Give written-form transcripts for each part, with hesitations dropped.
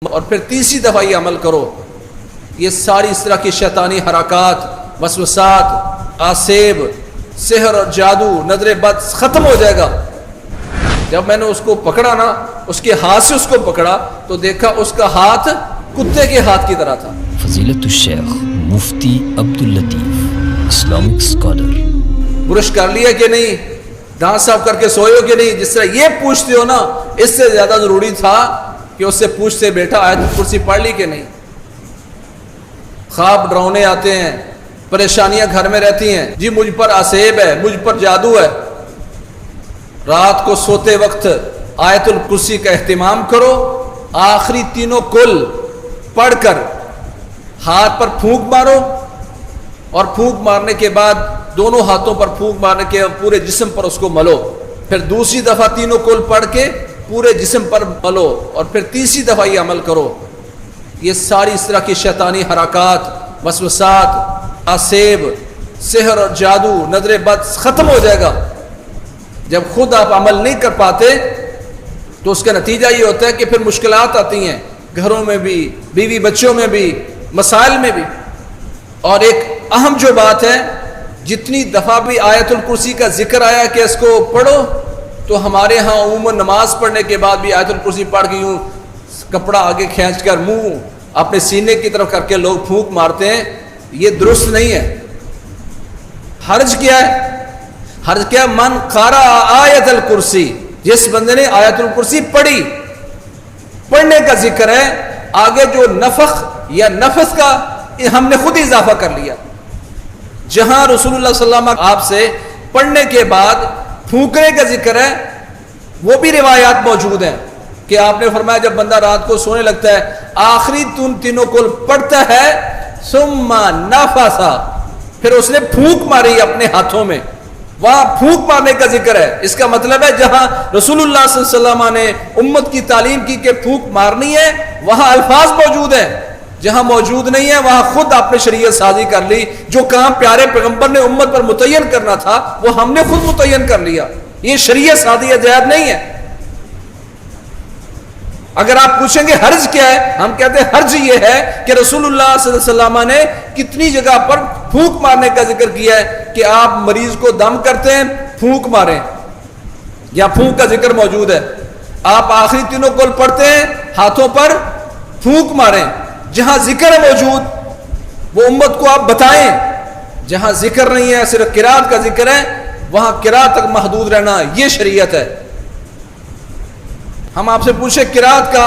اور پھر تیسری دفعہ یہ عمل کرو، یہ ساری اس طرح کی شیطانی حرکات، وسوسات، آسیب، سحر اور جادو، نظر بد ختم ہو جائے گا۔ جب میں نے اس کو پکڑا نا، اس کے ہاتھ سے اس کو پکڑا تو دیکھا اس کا ہاتھ کتے کے ہاتھ کی طرح تھا۔ فضیلت الشیخ مفتی عبداللطیف، اسلامک اسکالر۔ برش کر لیا کہ نہیں، دانت صاف کر کے سوئے ہو کہ نہیں؟ جس طرح یہ پوچھتے ہو نا، اس سے زیادہ ضروری تھا کہ اس سے پوچھتے بیٹا آیت الکرسی پڑھ لی کہ نہیں۔ خواب ڈراؤنے آتے ہیں، پریشانیاں گھر میں رہتی ہیں، جی مجھ پر آسیب ہے، مجھ پر جادو ہے۔ رات کو سوتے وقت آیت الکرسی کا اہتمام کرو، آخری تینوں کل پڑھ کر ہاتھ پر پھونک مارو، اور پھونک مارنے کے بعد دونوں ہاتھوں پر پھونک مارنے کے پورے جسم پر اس کو ملو، پھر دوسری دفعہ تینوں کل پڑھ کے پورے جسم پر ملو، اور پھر تیسری دفعہ یہ عمل کرو۔ یہ ساری اس طرح کی شیطانی حرکات، وسوسات، آسیب، سحر اور جادو، نظر بد ختم ہو جائے گا۔ جب خود آپ عمل نہیں کر پاتے تو اس کا نتیجہ یہ ہوتا ہے کہ پھر مشکلات آتی ہیں، گھروں میں بھی، بیوی بچوں میں بھی، مسائل میں بھی۔ اور ایک اہم جو بات ہے، جتنی دفعہ بھی آیت الکرسی کا ذکر آیا کہ اس کو پڑھو، تو ہمارے ہاں عموماً نماز پڑھنے کے بعد بھی آیت الکرسی پڑھ کے یوں کپڑا آگے کھینچ کر منہ اپنے سینے کی طرف کر کے لوگ پھونک مارتے ہیں۔ یہ درست نہیں ہے۔ حرج کیا ہے؟ حرج کیا؟ من قرأ آیت الکرسی، جس بندے نے آیت الکرسی پڑھی، پڑھنے کا ذکر ہے، آگے جو نفخ یا نفس کا ہم نے خود اضافہ کر لیا۔ جہاں رسول اللہ صلی اللہ علیہ وسلم آپ سے پڑھنے کے بعد پھونکنے کا ذکر ہے، وہ بھی روایات موجود ہیں کہ آپ نے فرمایا جب بندہ رات کو سونے لگتا ہے، آخری تینوں کل پڑھتا ہے، ثم نفث، پھر اس نے پھونک ماری اپنے ہاتھوں میں، وہاں پھونک مارنے کا ذکر ہے۔ اس کا مطلب ہے جہاں رسول اللہ صلی اللہ علیہ وسلم نے امت کی تعلیم کی کہ پھونک مارنی ہے، وہاں الفاظ موجود ہیں۔ جہاں موجود نہیں ہے وہاں خود آپ نے شریعت سازی کر لی۔ جو کام پیارے پیغمبر نے امت پر متعین کرنا تھا وہ ہم نے خود متعین کر لیا۔ یہ شریعت سازی جائز نہیں ہے۔ اگر آپ پوچھیں گے حرج کیا ہے، ہم کہتے ہیں حرج یہ ہے کہ رسول اللہ صلی اللہ علیہ وسلم نے کتنی جگہ پر پھونک مارنے کا ذکر کیا ہے کہ آپ مریض کو دم کرتے ہیں، پھونک ماریں، یا پھونک کا ذکر موجود ہے۔ آپ آخری تینوں کل پڑھتے ہیں، ہاتھوں پر پھونک ماریں۔ جہاں ذکر ہے موجود وہ امت کو آپ بتائیں۔ جہاں ذکر نہیں ہے، صرف قرات کا ذکر ہے، وہاں قرات تک محدود رہنا یہ شریعت ہے۔ ہم آپ سے پوچھیں قرات کا،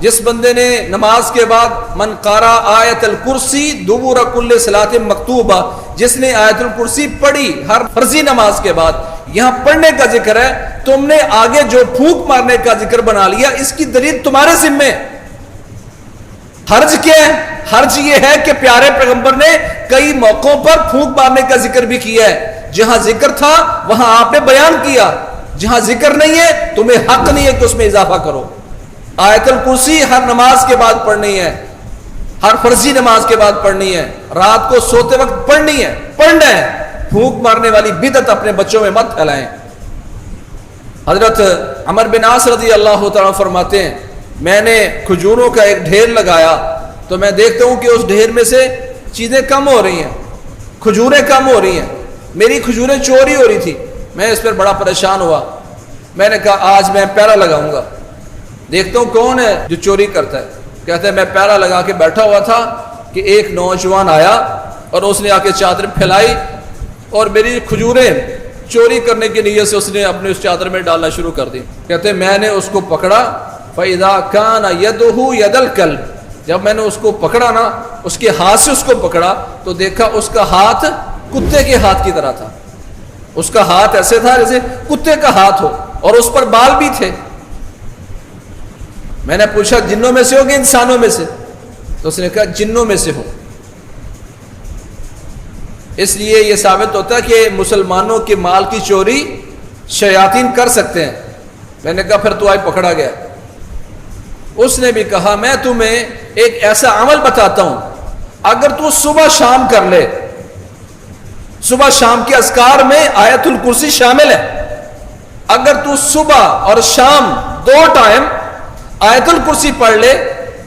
جس بندے نے نماز کے بعد من قرأ آیت الکرسی دبر کل صلاۃ مکتوبہ، جس نے آیت الکرسی پڑھی ہر فرضی نماز کے بعد، یہاں پڑھنے کا ذکر ہے، تم نے آگے جو پھونک مارنے کا ذکر بنا لیا، اس کی دلیل تمہارے ذمے۔ حرج کیا ہے؟ حرج یہ ہے کہ پیارے پیغمبر نے کئی موقعوں پر پھونک مارنے کا ذکر بھی کیا ہے۔ جہاں ذکر تھا وہاں آپ نے بیان کیا، جہاں ذکر نہیں ہے تمہیں حق نہیں ہے کہ اس میں اضافہ کرو۔ آیت الکرسی ہر نماز کے بعد پڑھنی ہے، ہر فرضی نماز کے بعد پڑھنی ہے، رات کو سوتے وقت پڑھنی ہے، پڑھنا ہے۔ پھونک مارنے والی بدعت اپنے بچوں میں مت پھیلائیں۔ حضرت عمر بن عاص رضی اللہ تعالیٰ فرماتے ہیں، میں نے کھجوروں کا ایک ڈھیر لگایا تو میں دیکھتا ہوں کہ اس ڈھیر میں سے چیزیں کم ہو رہی ہیں، کھجوریں کم ہو رہی ہیں، میری کھجوریں چوری ہو رہی تھی۔ میں اس پر بڑا پریشان ہوا، میں نے کہا آج میں پہرا لگاؤں گا، دیکھتا ہوں کون ہے جو چوری کرتا ہے۔ کہتا ہے میں پہرا لگا کے بیٹھا ہوا تھا کہ ایک نوجوان آیا اور اس نے آ کے چادر پھیلائی اور میری کھجوریں چوری کرنے کی نیت سے اس نے اپنے اس چادر میں ڈالنا شروع کر دی۔ کہتے ہیں میں نے اس کو پکڑا، فَإِذَا كَانَ يَدُهُ يَدَ الْكَلْبِ، جب میں نے اس کو پکڑا نا، اس کے ہاتھ سے اس کو پکڑا تو دیکھا اس کا ہاتھ کتے کے ہاتھ کی طرح تھا۔ اس کا ہاتھ ایسے تھا جیسے کتے کا ہاتھ ہو، اور اس پر بال بھی تھے۔ میں نے پوچھا جنوں میں سے ہو کہ انسانوں میں سے؟ تو اس نے کہا جنوں میں سے ہو۔ اس لیے یہ ثابت ہوتا ہے کہ مسلمانوں کے مال کی چوری شیاطین کر سکتے ہیں۔ میں نے کہا پھر تو آج پکڑا گیا۔ اس نے بھی کہا میں تمہیں ایک ایسا عمل بتاتا ہوں، اگر تو صبح شام کر لے، صبح شام کے اذکار میں آیت الکرسی شامل ہے، اگر تو صبح اور شام دو ٹائم آیت الکرسی پڑھ لے